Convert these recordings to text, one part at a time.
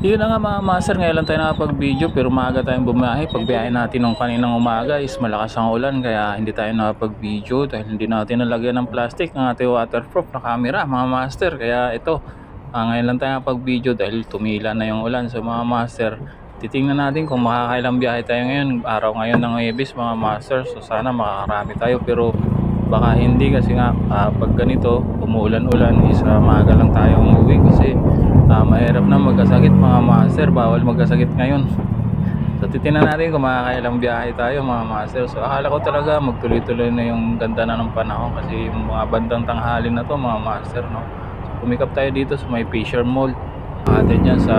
Yun na nga mga master, ngayon lang tayo nakapag-video pero maaga tayong bumiyahe. Pagbiyahe natin nung kaninang umaga is malakas ang ulan kaya hindi tayo nakapag-video dahil hindi natin nalagyan ng plastic ng ating waterproof na camera mga master. Kaya ito, ngayon lang tayo nakapag-video dahil tumila na yung ulan. So mga master, titingnan natin kung makakailang biyahe tayo ngayon. Araw ngayon ng Huwebes mga master, so sana makakarami tayo pero baka hindi kasi nga pag ganito umuulan-ulan is maaga lang tayo umuwi kasi mahirap na magkasakit mga master, bawal magkasakit ngayon. So titingnan natin kung makakailang biyahe tayo mga master. So akala ko talaga magtuloy-tuloy na yung ganda na ng panahon kasi yung mga bandang tanghali na to mga master, no? So pumikap tayo dito sa may Fisher Mall, atin dyan sa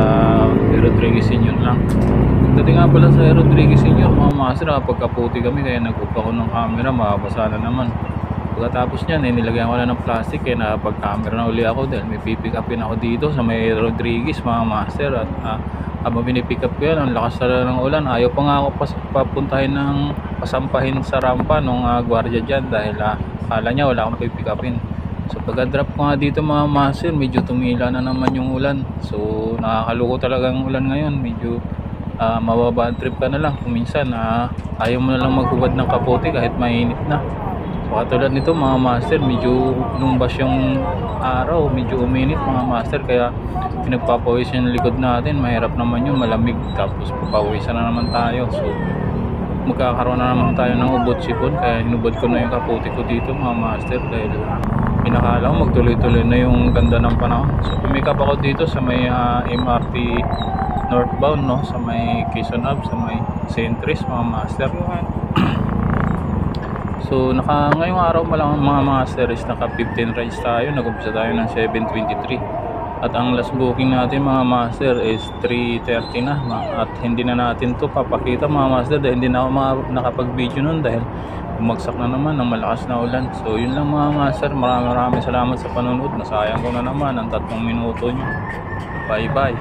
Rodriguez Senior lang. Dati nga pala sa Rodriguez Senior mga master, pagkaputi kami kaya nag-off ako ng camera, mabasa na naman. Pagkatapos niyan, nilagyan ko na ng plastic kaya napag-camera na uli ako dahil may pipick upin ako dito sa may Rodriguez mga master. At habang pinipick up ko yan, ang lakas na ng ulan. Ayaw pa nga ako papuntahin ng pasampahin sa rampa nung gwardiya dyan dahil akala niya wala akong pipick upin. So pagka-drop ko nga dito mga master, medyo tumila na naman yung ulan. So nakakaloko talaga ang ulan ngayon. Medyo mababa trip ka na lang. Kung minsan ayaw mo na lang maghubad ng kapote kahit mainit na. So katulad nito mga master, medyo lumbas yung araw, medyo uminit mga master kaya pinagpapawis yung likod natin. Mahirap naman yun, malamig tapos papawisan na naman tayo. So magkakaroon na naman tayo ng ubot sipon kaya hinubad ko na yung kaputi ko dito mga master dahil pinakala ko magtuloy-tuloy na yung ganda ng panahon. So pumikap ako dito sa may MRT northbound, no, sa may Quezon Ave, sa may Centris mga master. So ngayong araw pa lang mga master is naka 15 rides tayo. Nag-umpisa tayo ng 7:23 at ang last booking natin mga master is 3:30 na. At hindi na natin to papakita mga master dahil hindi na ako nakapag-video nun dahil bumagsak na naman ng malakas na ulan. So yun lang mga master, maraming salamat sa panonood. Nasayang ko na naman ang 3 minuto nyo. Bye bye.